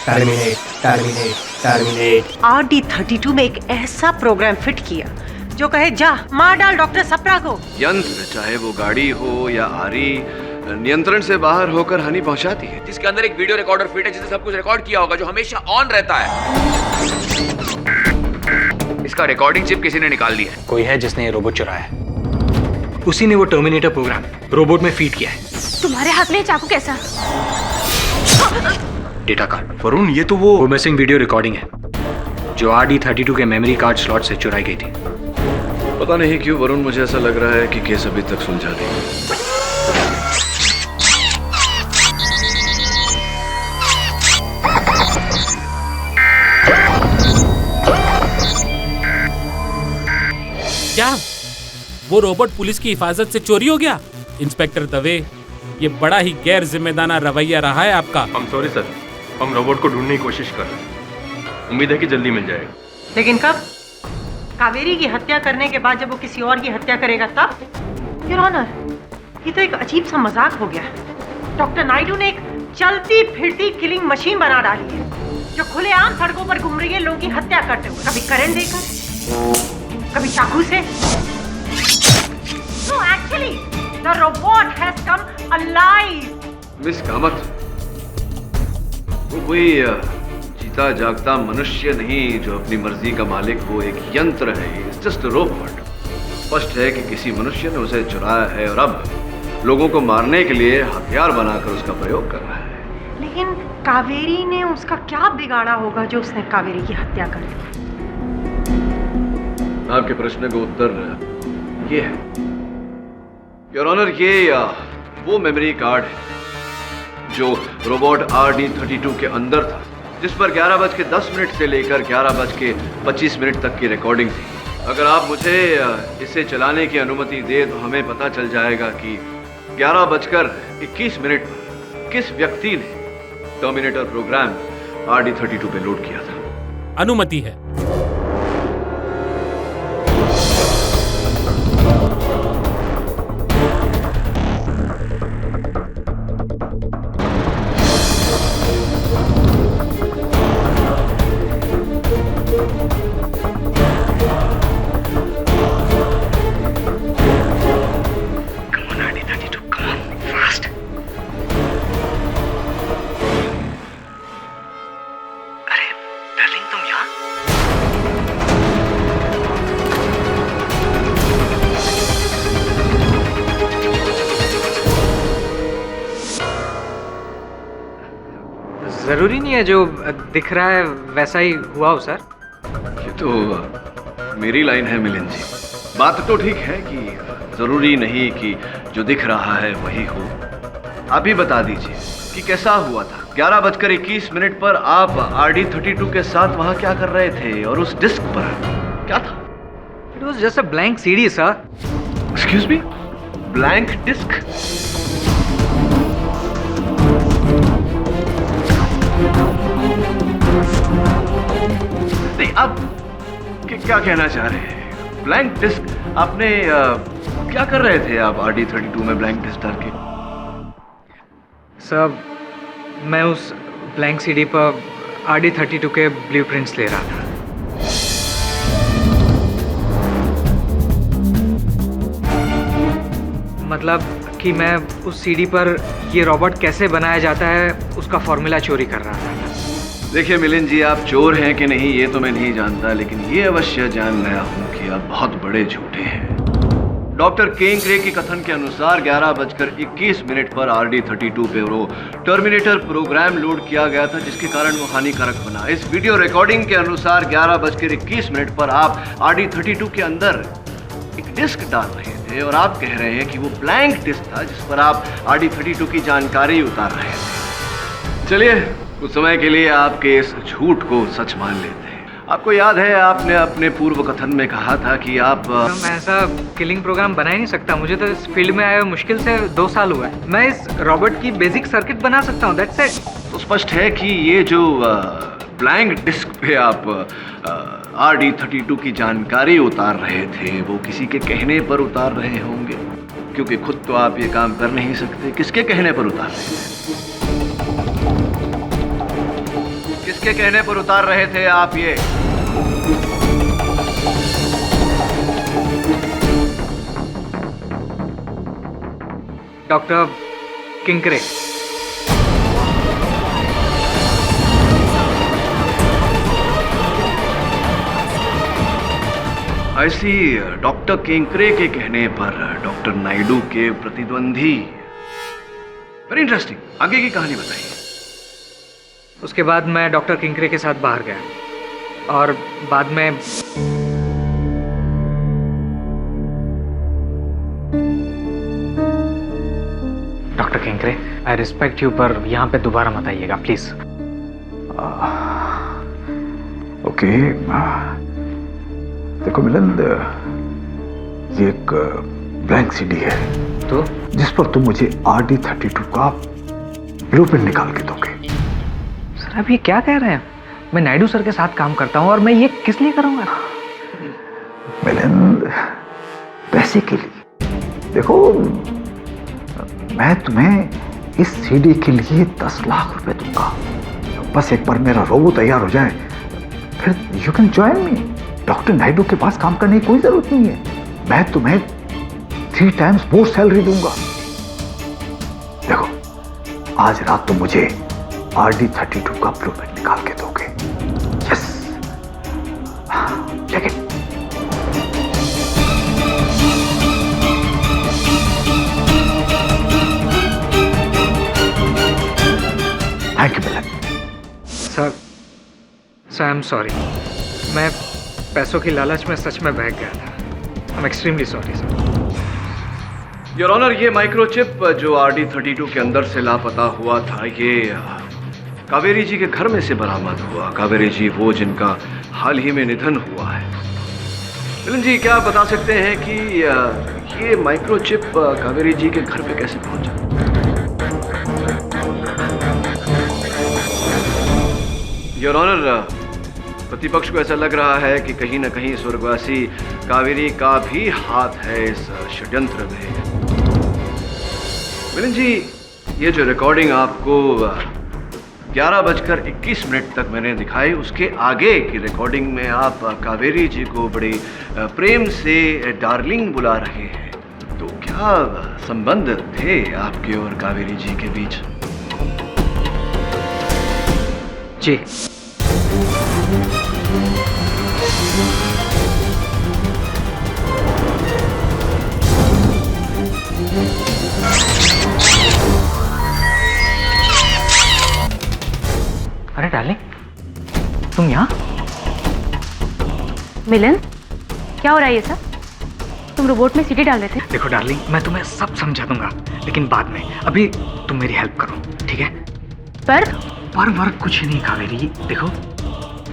Terminate terminate terminate. RD32 में एक ऐसा प्रोग्राम फिट किया जो कहे जा मार डाल डॉक्टर सप्रा को। यंत्र चाहे वो गाड़ी हो या आरी नियंत्रण से बाहर होकर हानि पहुंचाती है। जिसके अंदर एक वीडियो रिकॉर्डर फिट है जिसने सब कुछ रिकॉर्ड किया होगा, जो हमेशा ऑन रहता है। इसका रिकॉर्डिंग चिप किसी ने निकाल दी है। कोई है जिसने ये रोबोट चुराया है। उसी ने वो टर्मिनेटर प्रोग्राम रोबोट में फीड किया है। तुम्हारे हाथ में चाकू कैसा? Data card. वरुण, ये तो वो मिसिंग वीडियो रिकॉर्डिंग है जो RD32 के मेमोरी कार्ड स्लॉट से चुराई गई थी। पता नहीं क्यों वरुण, मुझे ऐसा लग रहा है कि केस अभी तक सुलझा नहीं। क्या वो रोबोट पुलिस की हिफाजत से चोरी हो गया? इंस्पेक्टर दवे, ये बड़ा ही गैर जिम्मेदाराना रवैया रहा है आपका। हम सॉरी सर, हम रोबोट को ढूंढने की कोशिश कर रहे हैं। उम्मीद है कि जल्दी मिल जाएगा। लेकिन कब? कावेरी की हत्या करने के बाद जब वो किसी और की हत्या करेगा तब? योर ऑनर, ये तो एक अजीब सा मजाक हो गया। डॉक्टर नायडू ने एक चलती फिरती किलिंग मशीन बना डाली है जो खुलेआम सड़कों पर घूम रही है लोगों की हत्या करते हुए, कभी करंट देकर, कभी चाकू से। No, actually, the robot has come alive. Miss Kamat, वो कोई जीता जागता मनुष्य नहीं जो अपनी मर्जी का मालिक हो, एक यंत्र है। It's just a robot. स्पष्ट है कि किसी मनुष्य ने उसे चुराया है और अब लोगों को मारने के लिए हथियार बनाकर उसका प्रयोग कर रहा है। लेकिन कावेरी ने उसका क्या बिगाड़ा होगा जो उसने कावेरी की हत्या कर दी? आपके प्रश्न का उत्तर ये है योर ऑनर, ये वो मेमोरी कार्ड है जो रोबोट RD32 के अंदर था, जिस पर 11:10 से लेकर 11:25 तक की रिकॉर्डिंग थी। अगर आप मुझे इसे चलाने की अनुमति दे तो हमें पता चल जाएगा कि 11:21 पर किस व्यक्ति ने टर्मिनेटर प्रोग्राम RD32 पे लोड किया था। अनुमति है। जरूरी नहीं है जो दिख रहा है वैसा ही हुआ हो सर। ये तो मेरी लाइन है मिलिंद जी। बात तो ठीक है कि जरूरी नहीं कि जो दिख रहा है वही हो। आप ही बता दीजिए कि कैसा हुआ था। 11:21 पर आप RD32 के साथ वहां क्या कर रहे थे और उस डिस्क पर क्या था? It was just a blank CD sir. Excuse me, blank disk? नहीं, आप क्या कहना चाह रहे हैं? Blank disk? आपने क्या कर रहे थे आप RD32 में ब्लैंक डिस्क डाल के? सर, मैं उस ब्लैंक सीडी पर RD32 के ब्लूप्रिंट्स ले रहा था। मतलब कि मैं उस सीडी पर ये रोबोट कैसे बनाया जाता है उसका फॉर्मूला चोरी कर रहा था। देखिए मिलिंद जी, आप चोर हैं कि नहीं ये तो मैं नहीं जानता, लेकिन ये अवश्य जान गया हूं कि आप बहुत बड़े झूठे हैं। डॉक्टर केंकरे के कथन के अनुसार 11:21 पर RD32 पे वो टर्मिनेटर प्रोग्राम लोड किया गया था जिसके कारण वो हानिकारक बना। इस वीडियो रिकॉर्डिंग के अनुसार 11:21 पर आप RD32 के अंदर एक डिस्क डाल रहे थे और आप कह रहे हैं कि वो ब्लैंक डिस्क था जिस पर आप RD32 की जानकारी उतार रहे थे। चलिए, कुछ समय के लिए आपके इस झूठ को सच मान लेते हैं। आपको याद है आपने अपने पूर्व कथन में कहा था कि आप मैं ऐसा किलिंग प्रोग्राम बना ही नहीं सकता। मुझे तो इस फील्ड में आए हुए मुश्किल से 2 साल हुआ है। मैं इस रोबोट की बेसिक सर्किट बना सकता हूँ, दैट्स इट। तो स्पष्ट है कि ये जो ब्लैंक डिस्क पे आप RD32 की जानकारी उतार रहे थे वो किसी के कहने पर उतार रहे होंगे, क्योंकि खुद तो आप ये काम कर नहीं सकते। किसके कहने पर उतार रहे थे? किसके कहने पर उतार रहे थे आप ये? डॉक्टर किंकरे। ऐसी डॉक्टर केंकरे के कहने पर डॉक्टर नायडू के प्रतिद्वंदी। वेरी इंटरेस्टिंग, आगे की कहानी बताइए। उसके बाद मैं डॉक्टर किंकरे के साथ बाहर गया और बाद में डॉक्टर किंकरे, आई रिस्पेक्ट यू, पर यहाँ पे दोबारा मत आइएगा प्लीज। ओके, देखो मिलन, ये एक ब्लैंक सीडी है तो जिस पर तुम मुझे RD32 का ब्लूप्रिंट निकाल के दोगे। सर आप ये क्या कह रहे हैं? मैं नायडू सर के साथ काम करता हूँ और मैं ये किस लिए करूँगा? मिलन, पैसे के लिए। देखो, मैं तुम्हें इस सीडी के लिए 10 लाख रुपए दूंगा। बस एक बार मेरा रोबो तैयार हो जाए, फिर you can join me. Doctor Naidu के पास काम करने की कोई जरूरत नहीं है। मैं तुम्हें 3 टाइम्स मोर सैलरी दूंगा। देखो, आज रात तुम मुझे RD32 का ब्लूप्रिंट निकाल के दोगे। Yes, take it. Thank you Milan. Sir I am sorry, मैं पैसों की लालच में सच में बहक गया था। I am extremely sorry sir. Your honour, ये माइक्रोचिप जो RD32 के अंदर से लापता हुआ था, ये कावेरी जी के घर में से बरामद हुआ। कावेरी जी वो जिनका हाल ही में निधन हुआ है। मिलन जी, क्या आप बता सकते हैं कि ये माइक्रोचिप कावेरी जी के घर पे कैसे पहुंचा? योर ऑनर, प्रतिपक्ष को ऐसा लग रहा है कि कहीं न कहीं स्वर्गवासी कावेरी का भी हाथ है इस षड्यंत्र में। मिलन जी, ये जो रिकॉर्डिंग आपको 11:21 तक मैंने दिखाई, उसके आगे की रिकॉर्डिंग में आप कावेरी जी को बड़े प्रेम से डार्लिंग बुला रहे हैं। तो क्या संबंध थे आपके और कावेरी जी के बीच? जी, अरे डार्लिंग, तुम यहाँ? मिलन, क्या हो रहा है ये सब? तुम रोबोट में सीटी डाल रहे थे? देखो डार्लिंग, मैं तुम्हें सब समझा दूंगा, लेकिन बाद में। अभी तुम मेरी हेल्प करो, ठीक है? पर वर्क कुछ नहीं कावेरी। देखो,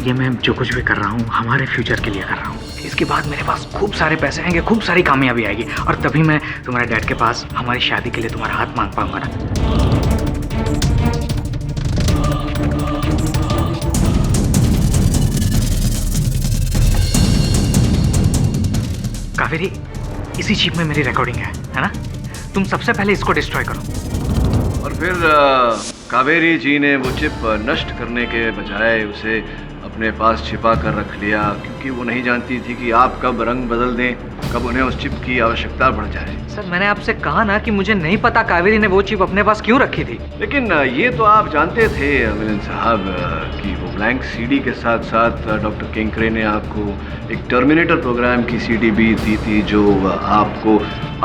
ये मैं जो कुछ भी कर रहा हूँ हमारे फ्यूचर के लिए कर रहा हूँ। इसके बाद मेरे पास खूब सारे पैसे आएंगे, खूब सारी कामयाबी आएगी, और तभी मैं तुम्हारे डैड के पास हमारी शादी के लिए तुम्हारा हाथ मांग पाऊंगा ना। कावेरी, इसी चिप में मेरी रिकॉर्डिंग है ना? तुम सबसे पहले इसको डिस्ट्रॉय करो। और फिर कावेरी जी ने वो चिप नष्ट करने के बजाय उसे अपने पास छिपा कर रख लिया, क्योंकि वो नहीं जानती थी कि आप कब रंग बदल दें, कब उन्हें उस चिप की आवश्यकता पड़ जाए। सर, मैंने आपसे कहा ना कि मुझे नहीं पता कावेरी ने वो चिप अपने पास क्यों रखी थी। लेकिन ये तो आप जानते थे मिलन साहब कि वो ब्लैंक सीडी के साथ साथ डॉक्टर केंकरे ने आपको एक टर्मिनेटर प्रोग्राम की सीडी भी दी थी, जो आपको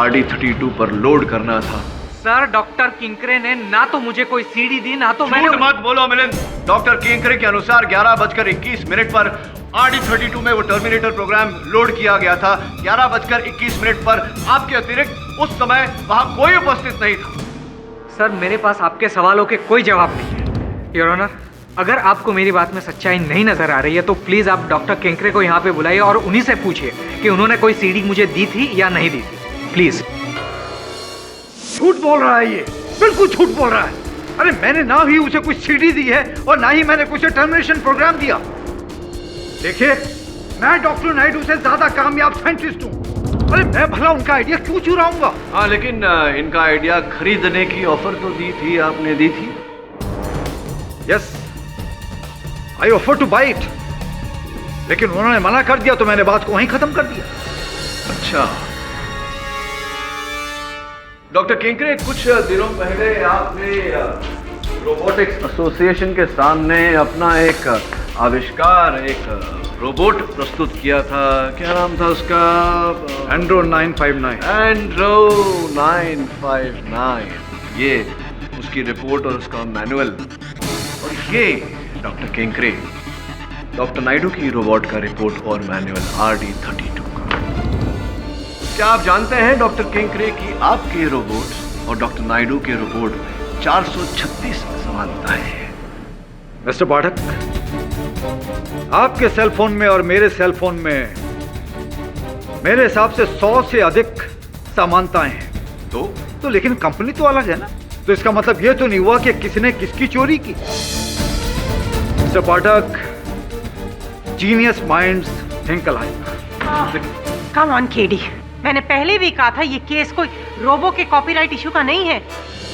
RD32 पर लोड करना था। सर, डॉक्टर किंकरे ने ना तो मुझे कोई सीडी दी, ना तो मैंने। झूठ मत बोलो मिलन। डॉक्टर केंकरे के अनुसार 11:21 पर RD32 में वो टर्मिनेटर प्रोग्राम लोड किया गया था। 11:21 पर आपके अतिरिक्त उस समय वहां कोई उपस्थित नहीं था। सर, मेरे पास आपके सवालों के कोई जवाब नहीं है। योर ऑनर, अगर आपको मेरी बात में सच्चाई नहीं नजर आ रही है तो प्लीज आप डॉक्टर केंकरे को यहाँ पे बुलाइए और उन्हीं से पूछिए कि उन्होंने कोई सीडी मुझे दी थी या नहीं दी थी, प्लीज। झूठ बोल रहा है ये, बिल्कुल झूठ बोल रहा है। अरे मैंने ना ही उसे कुछ सीडी दी है और ना ही मैंने कुछ टर्मिनेशन प्रोग्राम दिया। देखिए, मैं डॉक्टर नायडू से ज्यादा कामयाब साइंटिस्ट हूँ। अरे मैं भला उनका आइडिया क्यों चुराऊंगा? हाँ, लेकिन इनका आइडिया खरीदने की ऑफर तो दी थी, आपने दी थी? Yes, I offer two by it, लेकिन उन्होंने मना कर दिया तो मैंने बात को वहीं खत्म कर दिया। अच्छा डॉक्टर केंकरे, कुछ दिनों पहले आपने रोबोटिक्स एसोसिएशन के सामने अपना एक आविष्कार, एक रोबोट प्रस्तुत किया था। क्या नाम था उसका? एंड्रो 959। एंड्रो 959, ये उसकी रिपोर्ट और उसका मैनुअल। और ये डॉक्टर केंकरे, डॉक्टर नायडू की रोबोट का रिपोर्ट और मैनुअल RD32 का। क्या आप जानते हैं डॉक्टर केंकरे कि आपके रोबोट और डॉक्टर नायडू के रोबोट में 436 समानताएं हैं? मिस्टर पाठक, आपके सेल फोन में और मेरे सेल फोन में मेरे हिसाब से 100 से अधिक समानताएं हैं। तो लेकिन कंपनी तो अलग है ना, तो इसका मतलब यह तो नहीं हुआ कि किसने किसकी चोरी की। Mister Pathak, genius minds think alike. Come on KD, मैंने पहले भी कहा था ये केस कोई रोबो के कॉपीराइट इशू का नहीं है।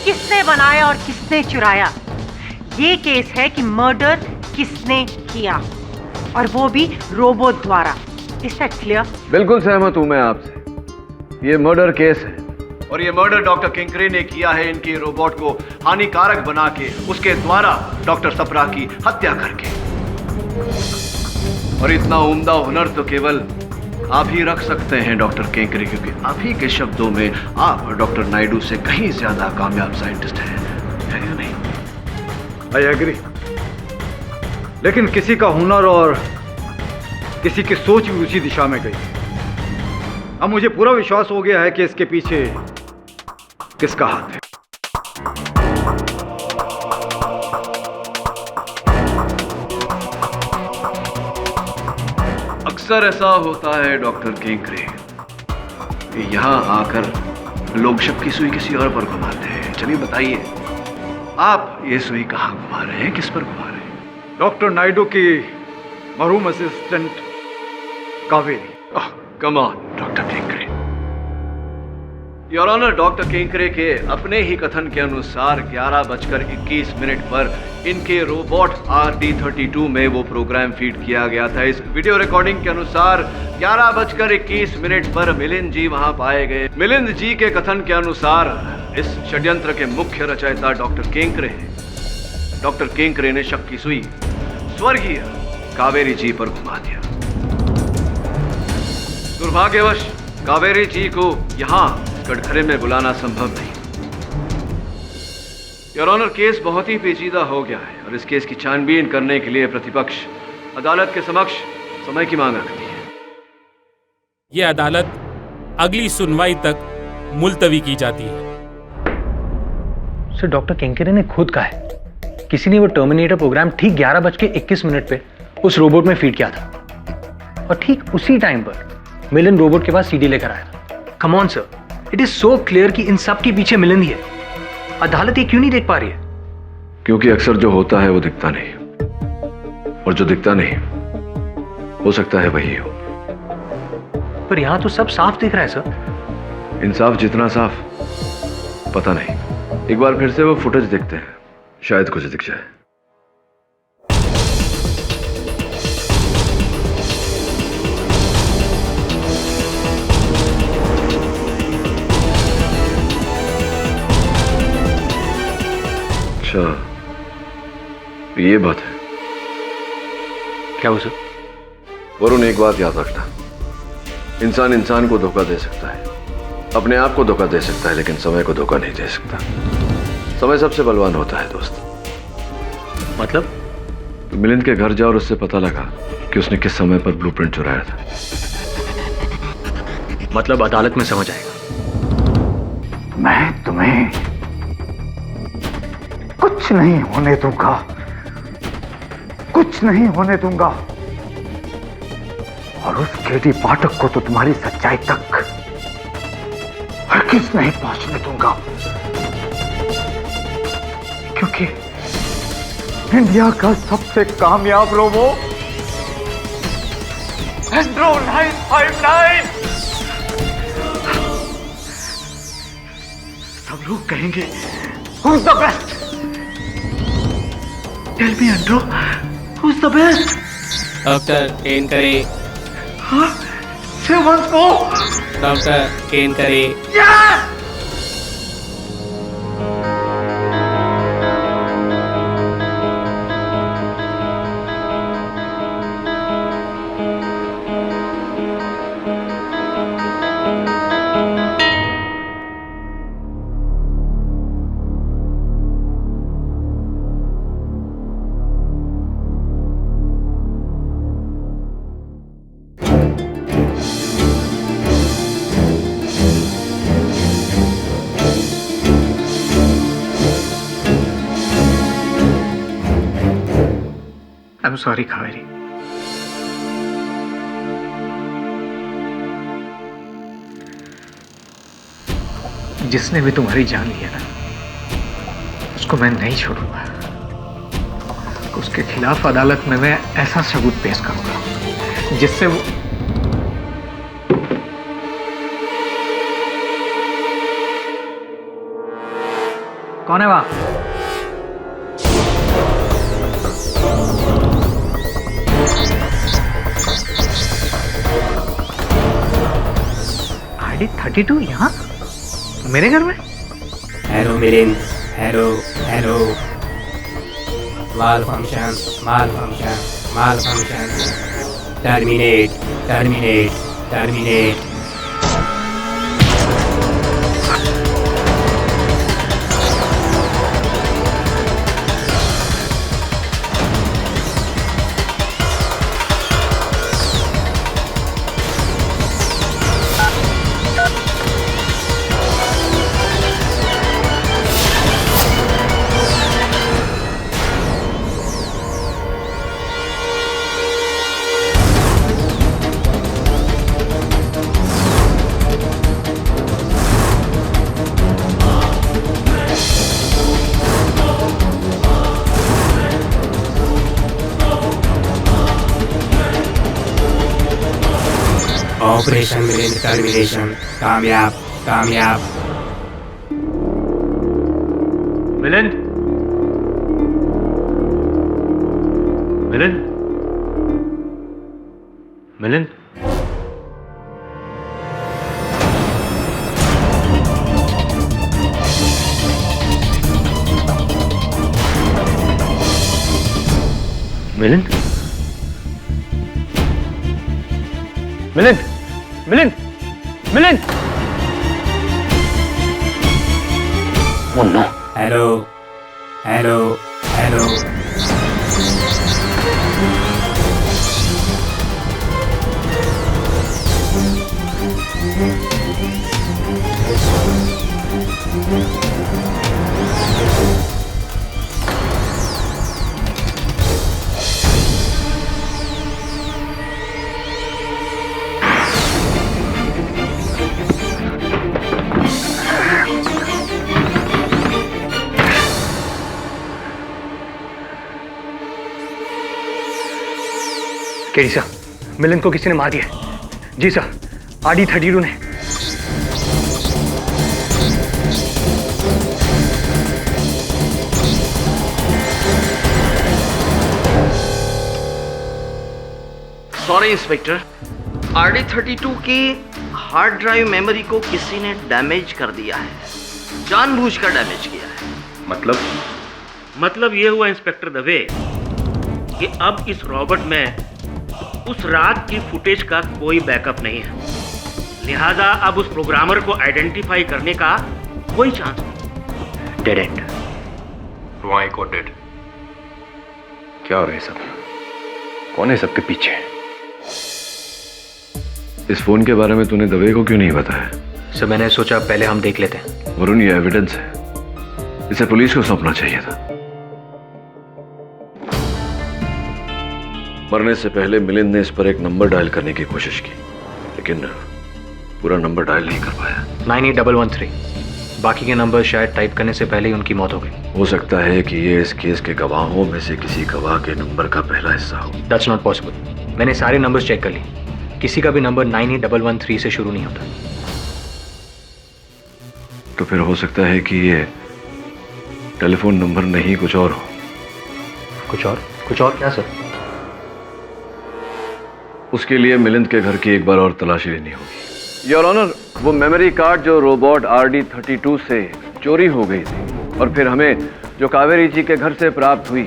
किसने बनाया और किसने चुराया, ये केस है कि मर्डर किसने किया, और वो भी रोबो द्वारा। Is that clear? बिल्कुल सहमत हूं मैं आपसे। ये मर्डर केस है और ये मर्डर डॉक्टर केंकरे ने किया है इनके रोबोट को हानिकारक बना के, उसके द्वारा डॉक्टर सप्रा की हत्या करके। और इतना उम्दा हुनर तो केवल आप ही रख सकते हैं डॉक्टर केंकरे, क्योंकि आप ही के शब्दों में आप डॉक्टर नायडू से कहीं ज्यादा कामयाब साइंटिस्ट हैं, है या नहीं? आई एग्री, लेकिन किसी का हुनर और किसी की सोच भी उसी दिशा में गई। अब मुझे पूरा विश्वास हो गया है कि इसके पीछे किसका हाथ है। अक्सर ऐसा होता है डॉक्टर केंकरे कि यहाँ आकर लोग शक की सुई किसी और पर घुमाते हैं। चलिए बताइए, आप ये सुई कहाँ घुमा रहे हैं, किस पर घुमा रहे हैं? डॉक्टर नायडू की मरहूम assistant Kaveri. Come on doctor Kenkre. Your honour, doctor Kenkre के अपने ही कथन के अनुसार 11:21 पर इनके रोबोट RD32 में वो प्रोग्राम फीड किया गया था। इस वीडियो रिकॉर्डिंग के अनुसार 11:21 पर मिलिंद जी वहां पाए गए। मिलिंद जी के कथन के अनुसार इस षड्यंत्र के मुख्य रचयिता डॉक्टर केंकरे हैं। डॉक्टर केंकरे ने शक की सुई स्वर्गीय कावेरी जी पर घुमा दिया। दुर्भाग्यवश कावेरी जी को यहां कटघरे में बुलाना संभव नहीं। योर ऑनर, केस बहुत ही पेचीदा हो गया है और इस केस की छानबीन करने के लिए प्रतिपक्ष अदालत के समक्ष समय की मांग रखती है। ये अदालत अगली सुनवाई तक मुलतवी की जाती है। सर, डॉक्टर केंकरे ने खुद कहा है किसी ने वो टर्मिनेटर प्रोग्राम ठीक 11:21 पे उस रोबोट में फीड किया था, और ठीक उसी टाइम पर मिलिंद रोबोट के पास सीडी लेकर आया था। Come on sir, it is so clear कि इन सब के पीछे मिलिंद ही है। अदालत ये क्यों नहीं देख पा रही है? क्योंकि अक्सर जो होता है वो दिखता नहीं, और जो दिखता नहीं हो सकता है वही हो। पर यहां तो सब साफ दिख रहा है सर। इंसाफ जितना साफ पता नहीं। एक बार फिर से वो फुटेज देखते हैं, शायद कुछ दिख जाए। अच्छा, ये बात है। क्या वो सर? वरुण, एक बात याद रखना, इंसान इंसान को धोखा दे सकता है, अपने आप को धोखा दे सकता है, लेकिन समय को धोखा नहीं दे सकता। समय सबसे बलवान होता है दोस्त। मतलब? तो मिलिंद के घर जाओ और उससे पता लगा कि उसने किस समय पर ब्लूप्रिंट चुराया था। मतलब अदालत में समझ आएगा। मैं तुम्हें कुछ नहीं होने दूंगा, कुछ नहीं होने दूंगा। और उस केडी पाठक को तो तुम्हारी सच्चाई तक हरगिज़ नहीं पहुंचने दूंगा, क्योंकि इंडिया का सबसे कामयाब रोबो एंड्रो 959 सब लोग कहेंगे Who's the best? Tell me, Andrew, Who's the best? Doctor Ken करे। Huh? Say once more. Doctor Ken करे। Yes! I'm sorry, Kaveri. जिसने भी तुम्हारी जान लिया ना, उसको मैं नहीं छोड़ूंगा। उसके खिलाफ अदालत में मैं ऐसा सबूत पेश करूंगा जिससे वो कौन है वहां? आईडी 32 यहाँ मेरे घर में? Hello Milind, hello hello. Malfunction, malfunction, malfunction. Terminate, terminate, terminate. Operation Milind termination कामयाब, कामयाब। Milind, Milind, Milind. Milind, Milind, Milind, Milind. Oh no. Hello hello hello. KD sir, Milind को किसी ने मार दिया। जी सर, आरडी 32 ने। सॉरी इंस्पेक्टर, आरडी 32 की हार्ड ड्राइव मेमोरी को किसी ने डैमेज कर दिया है, जानबूझकर डैमेज किया है। मतलब ये हुआ इंस्पेक्टर दवे कि अब इस रॉबर्ट में उस रात की फुटेज का कोई बैकअप नहीं है, लिहाजा अब उस प्रोग्रामर को आइडेंटिफाई करने का कोई चांस नहीं। Dead and. वहाँ एक और डेड। क्या हो रहा है सब? कौन है सबके पीछे? इस फोन के बारे में तूने दवे को क्यों नहीं बताया? सर, मैंने सोचा पहले हम देख लेते हैं। वरुण, ये एविडेंस है, इसे पुलिस को सौंपना चाहिए था। मरने से पहले मिलिंद ने इस पर एक नंबर डायल करने की कोशिश की, लेकिन पूरा नंबर डायल नहीं कर पाया। 98113। बाकी के नंबर शायद टाइप करने से पहले ही उनकी मौत हो गई। हो सकता है कि ये इस केस के गवाहों में से किसी गवाह के नंबर का पहला हिस्सा हो। That's not possible. मैंने सारे नंबर्स चेक कर लिए, किसी का भी नंबर 98113 से शुरू नहीं होता। तो फिर हो सकता है कि ये टेलीफोन नंबर नहीं कुछ और हो। कुछ और? कुछ और क्या सर? उसके लिए मिलिंद के घर की एक बार और तलाशी लेनी होगी। योर ऑनर, वो मेमोरी कार्ड जो रोबोट RD32 से चोरी हो गई थी और फिर हमें जो कावेरी जी के घर से प्राप्त हुई,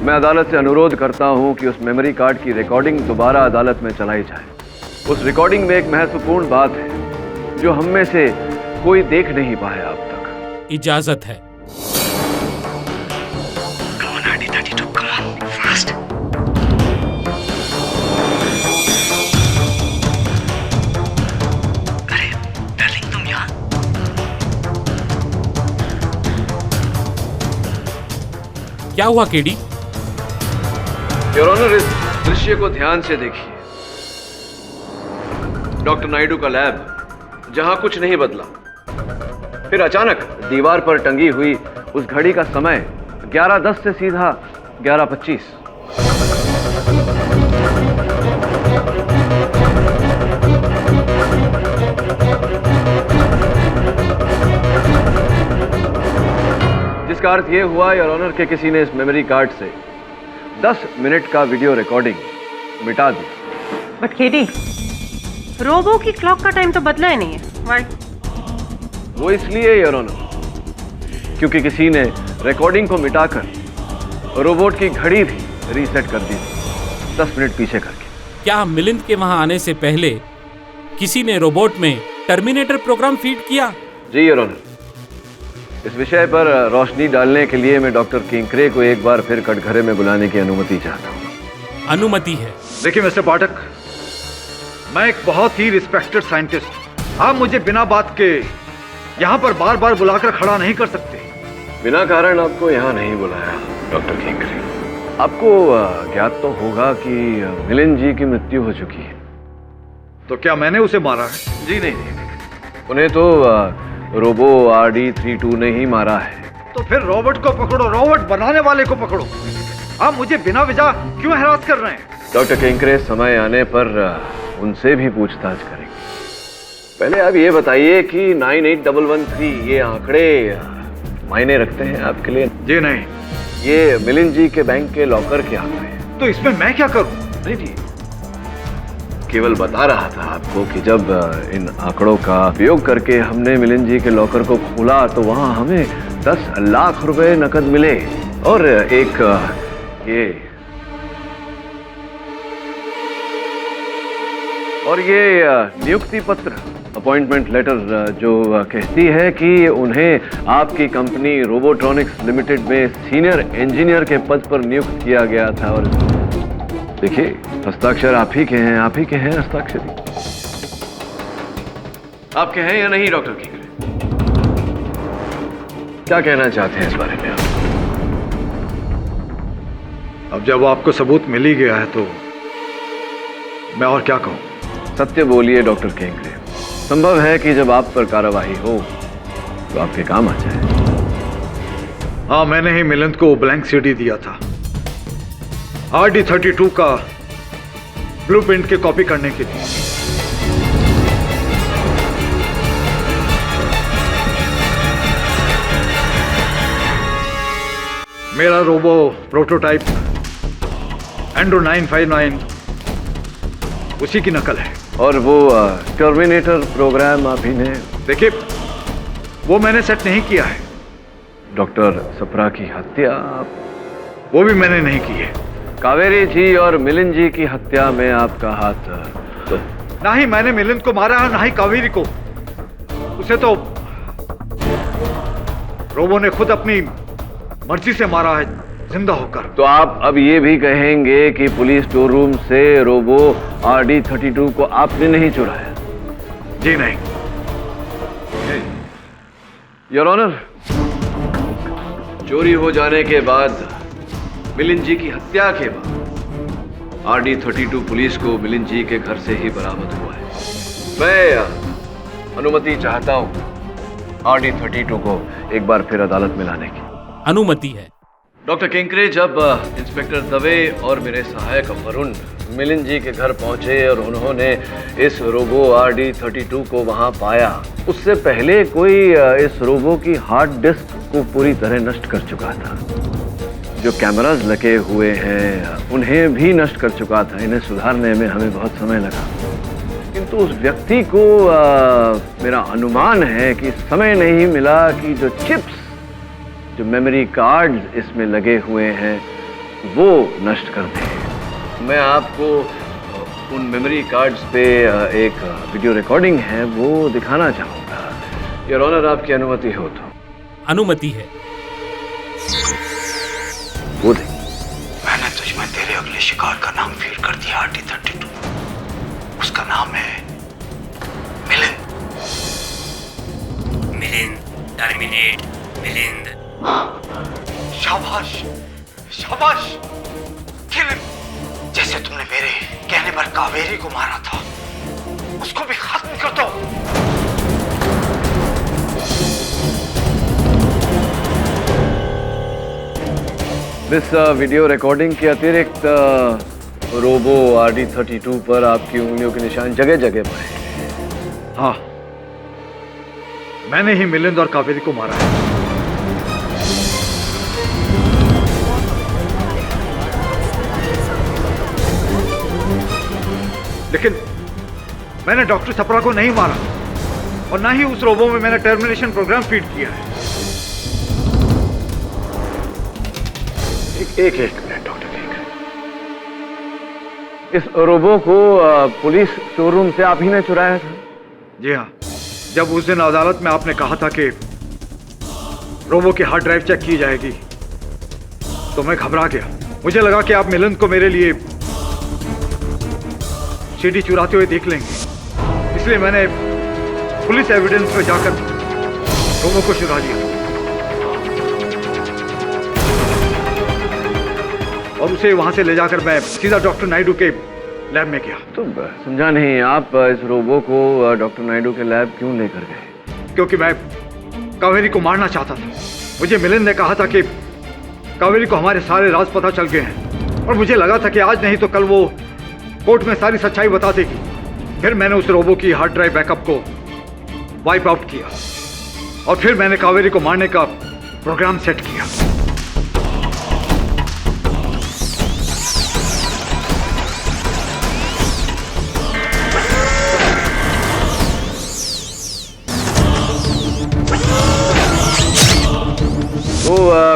मैं अदालत से अनुरोध करता हूं कि उस मेमोरी कार्ड की रिकॉर्डिंग दोबारा अदालत में चलाई जाए। उस रिकॉर्डिंग में एक महत्वपूर्ण बात है जो हम में से कोई देख नहीं पाया अब तक। इजाजत है। क्या हुआ केडी? योर ऑनर, इस दृश्य को ध्यान से देखिए। डॉक्टर नायडू का लैब जहां कुछ नहीं बदला, फिर अचानक दीवार पर टंगी हुई उस घड़ी का समय 11:10 से सीधा 11:25। जिसका अर्थ यह हुआ योर ऑनर के किसी ने इस मेमोरी कार्ड से 10 मिनट का वीडियो रिकॉर्डिंग मिटा दी। बट केडी, रोबो की क्लॉक का टाइम तो बदला ही नहीं है। Why? वो इसलिए योर ऑनर क्योंकि किसी ने रिकॉर्डिंग को मिटाकर रोबोट की घड़ी भी रीसेट कर दी, 10 मिनट पीछे करके। क्या मिलिंद के वहां आने से पहले किसी ने रोबोट में टर्मिनेटर प्रोग्राम फीड किया? जी योर ऑनर, इस विषय पर रोशनी डालने के लिए मैं डॉक्टर किंकरे को एक बार फिर कटघरे में बुलाने की अनुमति चाहता हूँ। अनुमति है। देखिए मिस्टर पाठक, मैं एक बहुत ही रिस्पेक्टेड साइंटिस्ट, आप मुझे बिना बात के यहाँ पर बार बार बुलाकर खड़ा नहीं कर सकते। बिना कारण आपको यहाँ नहीं बुलाया डॉक्टर किंकरे। आपको ज्ञात तो होगा कि मिलिंद जी की मृत्यु हो चुकी है। तो क्या मैंने उसे मारा है? जी नहीं, उन्हें तो रोबो RD32 ने ही मारा है। तो फिर रोबोट को पकड़ो, रोबोट बनाने वाले को पकड़ो। आप मुझे बिना वजह क्यों हरास कर रहे हैं? डॉक्टर किंकरे, समय आने पर उनसे भी पूछताछ करेंगे। पहले आप ये बताइए कि 98113 ये आंकड़े मायने रखते हैं आपके लिए? जी नहीं। ये मिलिंद जी के बैंक के लॉकर के आंकड़े हैं। तो इसमें मैं क्या करूं? नहीं जी, केवल बता रहा था आपको कि जब इन आंकड़ों का उपयोग करके हमने मिलिंद जी के लॉकर को खोला तो वहां हमें 10 लाख रुपए नकद मिले और एक ये नियुक्ति पत्र, अपॉइंटमेंट लेटर जो कहती है कि उन्हें आपकी कंपनी रोबोट्रॉनिक्स लिमिटेड में सीनियर इंजीनियर के पद पर नियुक्त किया गया था। और देखिए, हस्ताक्षर आप ही के हैं, आप ही के हैं हस्ताक्षरी। आपके हैं या नहीं डॉक्टर किंकरे? क्या कहना चाहते हैं इस बारे में आप? अब जब आपको सबूत मिल ही गया है तो मैं और क्या कहूं? सत्य बोलिए डॉक्टर किंकरे। संभव है कि जब आप पर कार्रवाई हो तो आपके काम आ जाए। हाँ, मैंने ही मिलिंद को ब्लैंक सीडी दिया था RD32 का ब्लूप्रिंट की कॉपी करने के लिए। मेरा रोबो प्रोटोटाइप एंड्रो 959 उसी की नकल है। और वो टर्मिनेटर प्रोग्राम आप ही ने? देखिए, वो मैंने सेट नहीं किया है। डॉक्टर सप्रा की हत्या? वो भी मैंने नहीं की है। कावेरी जी और मिलिंद जी की हत्या में आपका हाथ? तो ना ही मैंने मिलिंद को मारा है, ना ही कावेरी को। उसे तो रोबो ने खुद अपनी मर्जी से मारा है, जिंदा होकर। तो आप अब ये भी कहेंगे कि पुलिस स्टोर रूम से रोबो RD32 को आपने नहीं चुराया? जी नहीं। योर ऑनर, चोरी हो जाने के बाद, मिलिंद जी की हत्या के बाद RD32 पुलिस को मिलिंद जी के घर से ही बरामद हुआ है। मैं अनुमति चाहता हूं RD32 को एक बार फिर अदालत में लाने की। अनुमति है। डॉक्टर किंकरे, जब इंस्पेक्टर दवे और मेरे सहायक वरुण मिलिंद जी के घर पहुंचे और उन्होंने इस रोबो RD32 को वहां पाया, उससे पहले कोई इस रोबो की हार्ड डिस्क को पूरी तरह नष्ट कर चुका था। जो कैमरास लगे हुए हैं उन्हें भी नष्ट कर चुका था। इन्हें सुधारने में हमें बहुत समय लगा, किंतु उस व्यक्ति को मेरा अनुमान है कि समय नहीं मिला कि जो चिप्स, जो मेमोरी कार्ड्स इसमें लगे हुए हैं वो नष्ट कर दें। मैं आपको उन मेमोरी कार्ड्स पे एक वीडियो रिकॉर्डिंग है वो दिखाना चाहूँगा। योर ऑनर, आपकी अनुमति हो तो। अनुमति है। वो देख, मैंने तुझ में तेरे अगले शिकार का नाम फीड कर दिया, RD32। उसका नाम है मिलिंद। मिलिंद, टर्मिनेट मिलिंद। शाबाश, शाबाश। Kill him. जैसे तुमने मेरे कहने पर कावेरी को मारा था, उसको भी खत्म कर दो। इस वीडियो रिकॉर्डिंग के अतिरिक्त रोबो RD32 पर आपकी उंगलियों के निशान जगह जगह पर हैं। हाँ, मैंने ही मिलिंद और कावेरी को मारा है। लेकिन मैंने डॉक्टर सप्रा को नहीं मारा और ना ही उस रोबो में मैंने टर्मिनेशन प्रोग्राम फीड किया है। एक मिनट डॉक्टर, इस रोबो को पुलिस शोरूम से आप ही ने चुराया था? जी हाँ, जब उस दिन अदालत में आपने कहा था कि रोबो की हार्ड ड्राइव चेक की जाएगी तो मैं घबरा गया। मुझे लगा कि आप मिलिंद को मेरे लिए सीडी चुराते हुए देख लेंगे, इसलिए मैंने पुलिस एविडेंस में जाकर रोबो को चुरा लिया और उसे वहां से ले जाकर मैं सीधा डॉक्टर नायडू के लैब में गया। तो समझा नहीं, आप इस रोबो को डॉक्टर नायडू के लैब क्यों लेकर गए? क्योंकि मैं कावेरी को मारना चाहता था। मुझे मिलिंद ने कहा था कि कावेरी को हमारे सारे राज पता चल गए हैं और मुझे लगा था कि आज नहीं तो कल वो कोर्ट में सारी सच्चाई बता देगी। फिर मैंने उस रोबो की हार्ड ड्राइव बैकअप को वाइप आउट किया और फिर मैंने कावेरी को मारने का प्रोग्राम सेट किया। तो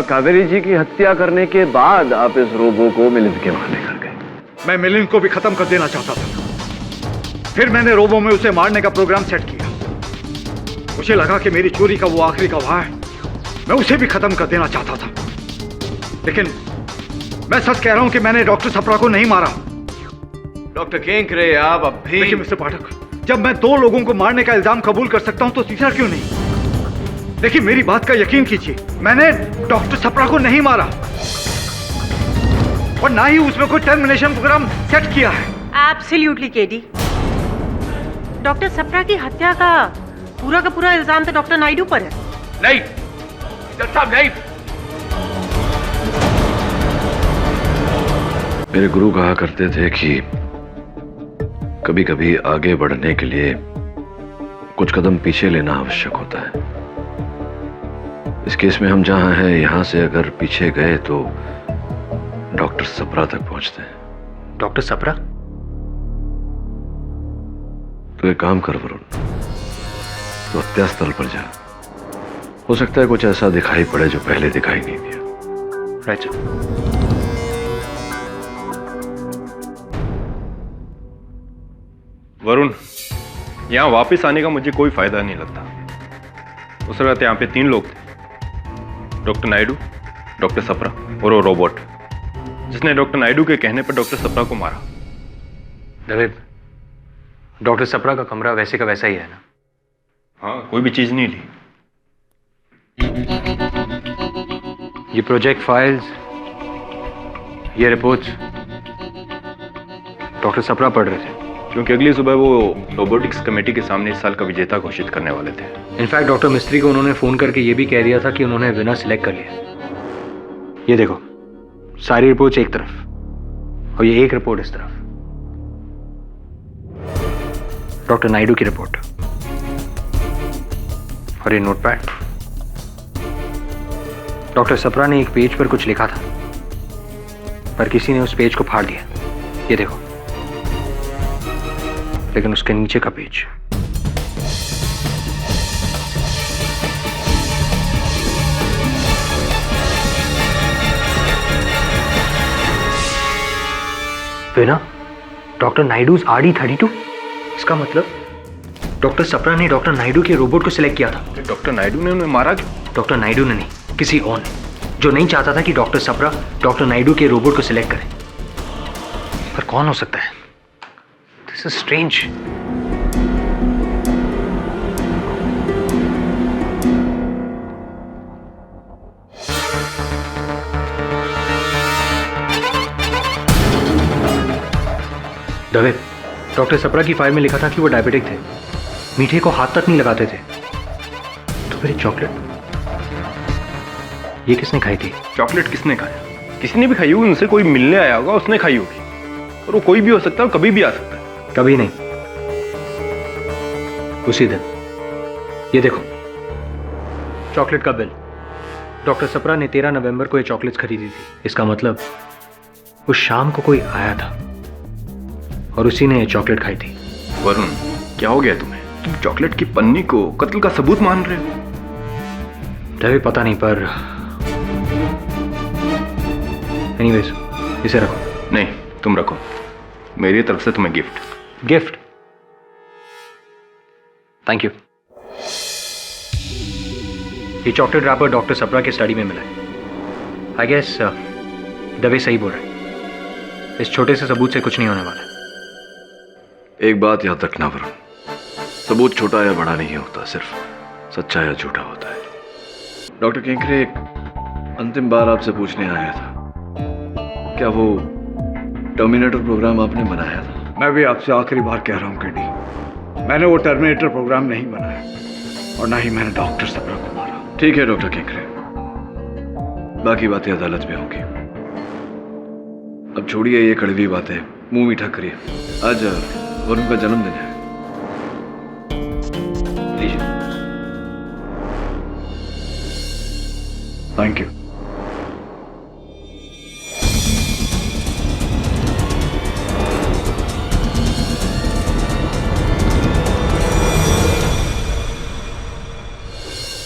कावेरी जी की हत्या करने के बाद आप इस रोबो को मिलिंद के वहां लेकर गए? मैं मिलिंद को भी खत्म कर देना चाहता था। फिर मैंने रोबो में उसे मारने का प्रोग्राम सेट किया। मुझे लगा कि मेरी चोरी का वो आखिरी गवाह है, मैं उसे भी खत्म कर देना चाहता था। लेकिन मैं सच कह रहा हूं कि मैंने डॉक्टर सप्रा को नहीं मारा। डॉक्टर केंकरे, आप अब भी... देखिए मिस्टर पाठक, जब मैं 2 लोगों को मारने का इल्जाम कबूल कर सकता हूं तो तीसरा क्यों नहीं? देखिए मेरी बात का यकीन कीजिए, मैंने डॉक्टर सप्रा को नहीं मारा और ना ही उसमें कोई टर्मिनेशन प्रोग्राम सेट किया है। एब्सोल्युटली केडी, डॉक्टर सप्रा की हत्या का पूरा इल्जाम तो डॉक्टर नायडू पर है। नहीं साहब, नहीं। मेरे गुरु कहा करते थे कि कभी कभी आगे बढ़ने के लिए कुछ कदम पीछे लेना आवश्यक होता है। इस केस में हम जहां हैं, यहां से अगर पीछे गए तो डॉक्टर सप्रा तक पहुंचते हैं। डॉक्टर सप्रा? तो एक काम कर वरुण, तो हत्यास्थल पर जा। हो सकता है कुछ ऐसा दिखाई पड़े जो पहले दिखाई नहीं दिया। Right sir. वरुण, यहाँ वापस आने का मुझे कोई फायदा नहीं लगता। उस वक्त यहाँ पे 3 लोग थे, डॉक्टर नायडू, डॉक्टर सप्रा और वो रोबोट जिसने डॉक्टर नायडू के कहने पर डॉक्टर सप्रा को मारा। दवेद, डॉक्टर सप्रा का कमरा वैसे का वैसा ही है ना? हाँ, कोई भी चीज नहीं ली। ये प्रोजेक्ट फाइल्स, ये रिपोर्ट्स डॉक्टर सप्रा पढ़ रहे थे क्योंकि अगली सुबह वो रोबोटिक्स कमेटी के सामने इस साल का विजेता घोषित करने वाले थे। इनफैक्ट डॉक्टर मिस्त्री को उन्होंने फोन करके ये भी कह दिया था कि उन्होंने विनर सिलेक्ट कर लिया। ये देखो, सारी रिपोर्ट्स एक तरफ और ये एक रिपोर्ट इस तरफ। डॉक्टर नायडू की रिपोर्ट और ये नोटपैड। डॉक्टर सप्रा ने एक पेज पर कुछ लिखा था पर किसी ने उस पेज को फाड़ दिया। ये देखो, लेकिन उसके नीचे का पेज बिना डॉक्टर नायडूज RD32। इसका मतलब डॉक्टर सप्रा ने डॉक्टर नायडू के रोबोट को सिलेक्ट किया था। डॉक्टर नायडू ने उन्हें मारा क्यों? डॉक्टर नायडू ने नहीं, किसी और ने, जो नहीं चाहता था कि डॉक्टर सप्रा डॉक्टर नायडू के रोबोट को सिलेक्ट करे। पर कौन हो सकता है? This is strange. Dave, doctor Sapra की फाइल में लिखा था कि वो डायबिटिक थे, मीठे को हाथ तक नहीं लगाते थे। तो फिर चॉकलेट ये किसने खाई थी? चॉकलेट किसने खाया? किसी ने भी खाई होगी, उनसे कोई मिलने आया होगा, उसने खाई होगी। और वो कोई भी हो सकता है, कभी भी आ सकता है। कभी नहीं, उसी दिन। ये देखो चॉकलेट का बिल। डॉक्टर सप्रा ने 13 नवंबर को ये चॉकलेट्स खरीदी थी। इसका मतलब उस शाम को कोई आया था और उसी ने ये चॉकलेट खाई थी। वरुण, क्या हो गया तुम्हें? तुम चॉकलेट की पन्नी को कत्ल का सबूत मान रहे हो? तभी पता नहीं, पर एनीवेज इसे रखो। नहीं, तुम रखो, मेरी तरफ से तुम्हें गिफ्ट। गिफ्ट? Thank you. ये चॉकलेट रैपर डॉक्टर सप्रा के स्टडी में मिला है। आई गेस दवे सही बोल रहे हैं। इस छोटे से सबूत से कुछ नहीं होने वाला। एक बात याद रखना वरुण, सबूत छोटा या बड़ा नहीं होता, सिर्फ सच्चा या झूठा होता है। डॉक्टर केंकरे, एक अंतिम बार आपसे पूछने आया था, क्या वो टर्मिनेटर प्रोग्राम आपने बनाया था? मैं भी आपसे आखिरी बार कह रहा हूँ केडी, मैंने वो टर्मिनेटर प्रोग्राम नहीं बनाया और ना ही मैंने डॉक्टर सप्रा को मारा। ठीक है डॉक्टर केंकरे, बाकी बातें अदालत में होंगी। अब छोड़िए ये कड़वी बातें, मुंह मीठा करिए। आज वरुण का जन्मदिन है, लीजिए। Thank you.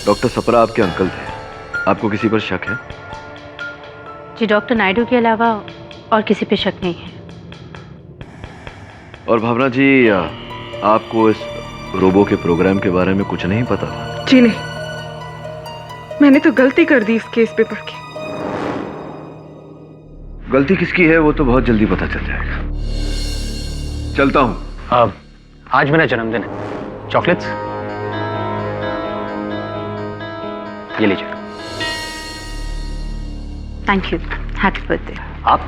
डॉक्टर सप्रा आपके अंकल थे, आपको किसी पर शक है? जी डॉक्टर नायडू के अलावा और किसी पे शक नहीं है। और भावना जी, आपको इस रोबो के प्रोग्राम के बारे में कुछ नहीं पता? जी नहीं, मैंने तो गलती कर दी इस केस पे पढ़ के। गलती किसकी है वो तो बहुत जल्दी पता चल जाएगा। चलता हूं। आज मेरा जन्मदिन है। चॉकलेट्स ये लीजिए। Thank you, happy birthday. आप?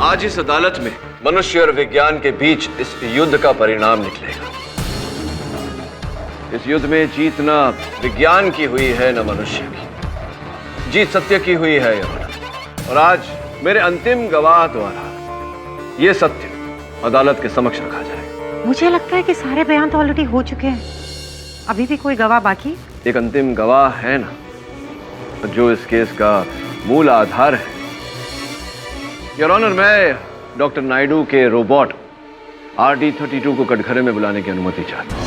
आज इस अदालत में मनुष्य और विज्ञान के बीच इस युद्ध का परिणाम निकलेगा। इस युद्ध में जीत न विज्ञान की हुई है न मनुष्य की, जीत सत्य की हुई है यह। और आज मेरे अंतिम गवाह द्वारा यह सत्य अदालत के समक्ष रखा जाएगा। मुझे लगता है कि सारे बयान तो ऑलरेडी हो चुके हैं, अभी भी कोई गवाह बाकी? एक अंतिम गवाह है ना, जो इस केस का मूल आधार है। योर ऑनर, मैं डॉक्टर नायडू के रोबोट RD32 को कटघरे में बुलाने की अनुमति चाहता हूं।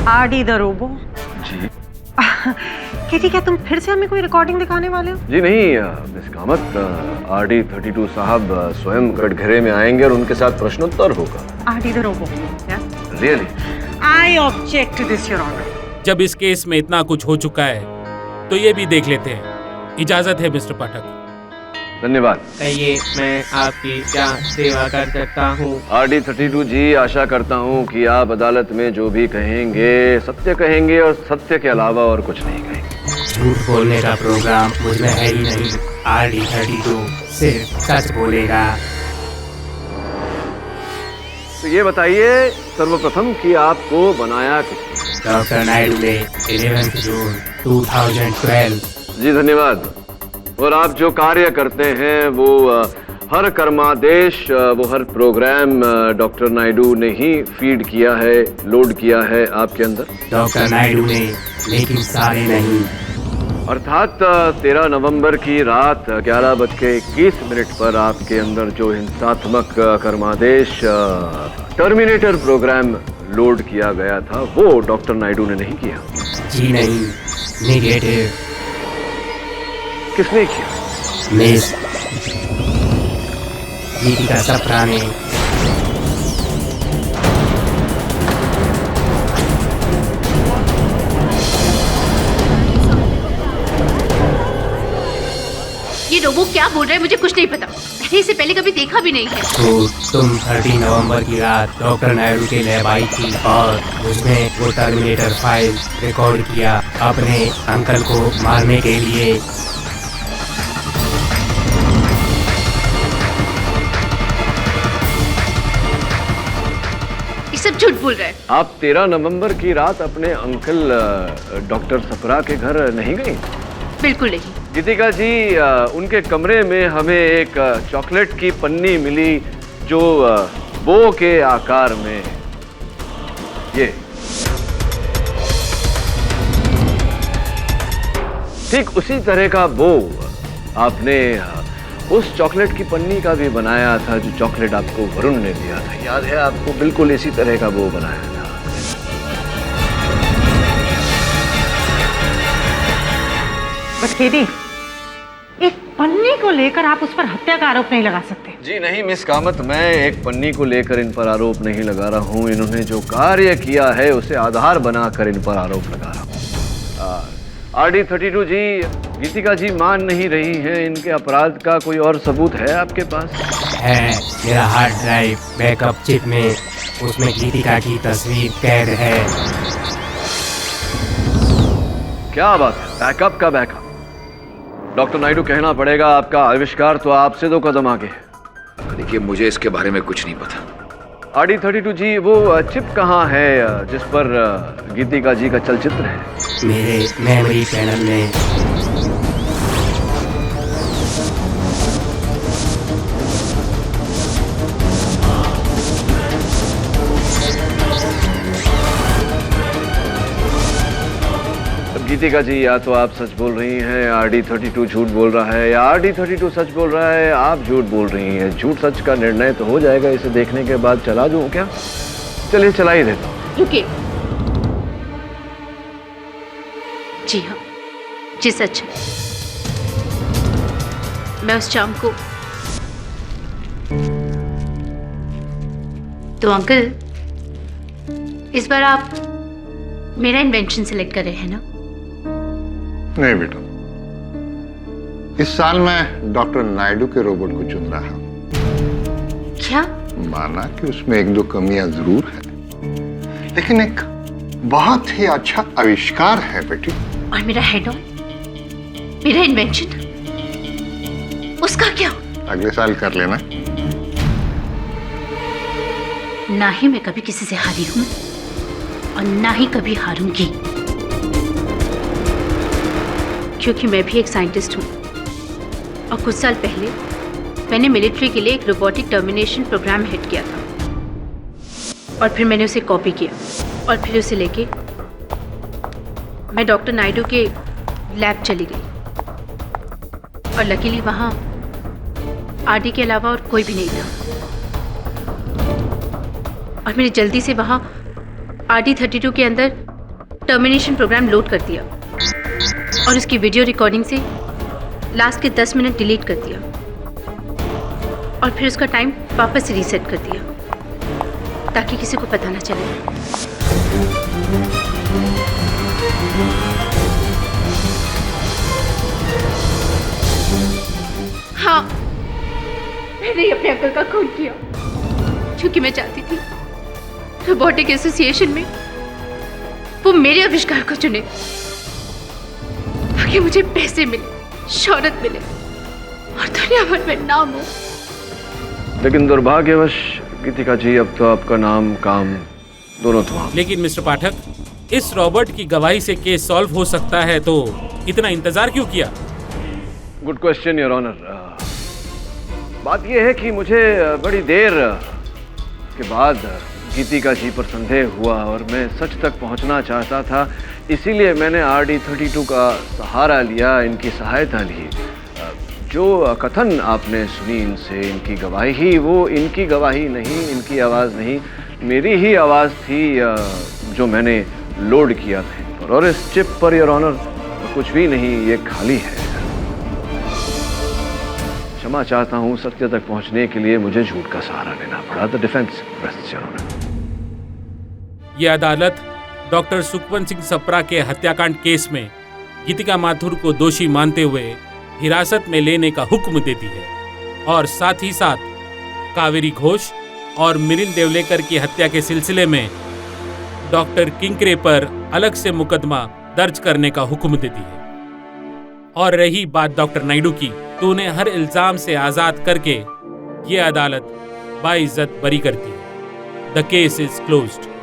RD the robo? जी। केटी, क्या तुम फिर से हमें कोई रिकॉर्डिंग दिखाने वाले हो? जी नहीं मिस कामत, RD32 साहब स्वयं कटघरे में आएंगे और उनके साथ प्रश्नोत्तर होगा। RD the robo? Really? I object to this your honour. जब इस केस में इतना कुछ हो चुका है तो ये भी देख लेते हैं। इजाजत है मिस्टर पाठक। धन्यवाद। कहिए, मैं आपकी क्या सेवा कर सकता हूँ? RD32 जी, आशा करता हूँ कि आप अदालत में जो भी कहेंगे सत्य कहेंगे और सत्य के अलावा और कुछ नहीं कहेंगे। झूठ बोलने का प्रोग्राम मुझमें है ही नहीं। RD32 सिर्फ सच बोलेगा। तो ये बताइए सर्वप्रथम कि आपको बनाया किसने? डॉक्टर नायडू ने 11 जून 2012। जी धन्यवाद। और आप जो कार्य करते हैं वो हर कर्मादेश, वो हर प्रोग्राम डॉक्टर नायडू ने ही फीड किया है, लोड किया है आपके अंदर? डॉक्टर नायडू ने, लेकिन सारे नहीं। अर्थात 13 नवंबर की रात 11:21 पर आपके अंदर जो हिंसात्मक कर्मादेश टर्मिनेटर प्रोग्राम लोड किया गया था वो डॉक्टर नायडू ने नहीं किया? जी नहीं, नेगेटिव। किसने किया? मिस गीतिका सप्रा ने। ये रोबो क्या बोल रहा है मुझे कुछ नहीं पता। मैंने इसे पहले कभी देखा भी नहीं है। तो तुम 30 नवंबर की रात डॉक्टर नायडू के लैब आई थी और उसने वो टर्मिनेटर फाइल रिकॉर्ड किया अपने अंकल को मारने के लिए। ये सब झूठ बोल रहा है। आप 13 नवंबर की रात अपने अंकल डॉक्टर सप्रा के घर नहीं गई? बिल्कुल नहीं। गीतिका जी, उनके कमरे में हमें एक चॉकलेट की पन्नी मिली जो बो के आकार में ये ठीक उसी तरह का बो आपने उस चॉकलेट की पन्नी का भी बनाया था जो चॉकलेट आपको वरुण ने दिया था। याद है आपको? बिल्कुल इसी तरह का बो बनाया था। बट केदी, एक पन्नी को लेकर आप उस पर हत्या का आरोप नहीं लगा सकते। जी नहीं मिस कामत, मैं एक पन्नी को लेकर इन पर आरोप नहीं लगा रहा हूँ। इन्होंने जो कार्य किया है उसे आधार बनाकर इन पर आरोप लगा रहा हूँ। RD32 जी, गीतिका जी मान नहीं रही हैं। इनके अपराध का कोई और सबूत है आपके पास? है, मेरा हार्ड ड्राइव बैकअप चिप में उसमें गीतिका की तस्वीर कैद है। क्या बात है, बैकअप का बैकअप? डॉक्टर नायडू, कहना पड़ेगा आपका आविष्कार तो आपसे 2 कदम आगे है। देखिए, मुझे इसके बारे में कुछ नहीं पता। RD32 जी, वो चिप कहाँ है जिस पर गीतिका जी का चलचित्र है? मेरे मेमोरी पैनल में। गीतिका जी, या तो आप सच बोल रही हैं, RD32 झूठ बोल रहा है, या RD32 सच बोल रहा है, आप झूठ बोल रही हैं। झूठ सच का निर्णय तो हो जाएगा इसे देखने के बाद। चला दूं क्या? चलिए चला ही देता हूं। रुकिए। जी हाँ, जी सच है। मैं उस शाम को तो अंकल, इस बार आप मेरा इन्वेंशन सिलेक्ट कर रहे हैं ना? नहीं बेटा, इस साल मैं डॉक्टर नायडू के रोबोट को चुन रहा हूं। क्या? माना कि उसमें 1-2 कमियां जरूर है, लेकिन एक बहुत ही अच्छा आविष्कार है बेटी। और मेरा हेड ऑन, मेरा इन्वेंशन, उसका क्या? अगले साल कर लेना। ना ही मैं कभी किसी से हारी हूं और ना ही कभी हारूंगी, क्योंकि मैं भी एक साइंटिस्ट हूँ और कुछ साल पहले मैंने मिलिट्री के लिए एक रोबोटिक टर्मिनेशन प्रोग्राम हेड किया था और फिर मैंने उसे कॉपी किया और फिर उसे लेके मैं डॉक्टर नायडू के लैब चली गई और लकीली वहाँ RD के अलावा और कोई भी नहीं था और मैंने जल्दी से वहाँ RD32 के अंदर टर्मिनेशन प्रोग्राम लोड कर दिया और उसकी वीडियो रिकॉर्डिंग से लास्ट के 10 मिनट डिलीट कर दिया और फिर उसका टाइम वापस से रीसेट कर दिया ताकि किसी को पता ना चले। हाँ, मैंने ही अपने अंकल का खून किया क्योंकि मैं चाहती थी रोबोटिक एसोसिएशन में वो मेरे आविष्कार को चुने ताकि मुझे पैसे मिले, शोहरत मिले और दुनिया भर में नाम हो। लेकिन दुर्भाग्यवश गीतिका जी, अब तो आपका नाम काम दोनों तमाम। लेकिन मिस्टर पाठक, इस रॉबर्ट की गवाही से केस सॉल्व हो सकता है, तो इतना इंतजार क्यों किया? Good question your honour. बात यह है कि मुझे बड़ी देर के बाद गीतिका जी पर संदेह हुआ और मैं सच तक पहुंचना चाहता था, इसीलिए मैंने RD32 का सहारा लिया, इनकी सहायता ली। जो कथन आपने सुनी इनसे, इनकी गवाही ही, वो इनकी गवाही नहीं, इनकी आवाज़ नहीं, मेरी ही आवाज़ थी जो मैंने लोड किया था। और इस चिप पर योर ऑनर कुछ भी नहीं, ये खाली है। क्षमा चाहता हूं, सत्य तक पहुंचने के लिए मुझे झूठ का सहारा लेना पड़ा। The defence rests your honour. यह अदालत डॉक्टर सुखवंत सिंह सप्रा के हत्याकांड केस में गीतिका माथुर को दोषी मानते हुए हिरासत में लेने का हुक्म देती है और साथ ही साथ कावेरी घोष और मिलिंद देवलेकर की हत्या के सिलसिले में डॉक्टर किंकरे पर अलग से मुकदमा दर्ज करने का हुक्म देती है। और रही बात डॉक्टर नायडू की, तो उन्हें हर इल्जाम से आजाद करके ये अदालत बाइज्जत बरी करती है। The case is closed.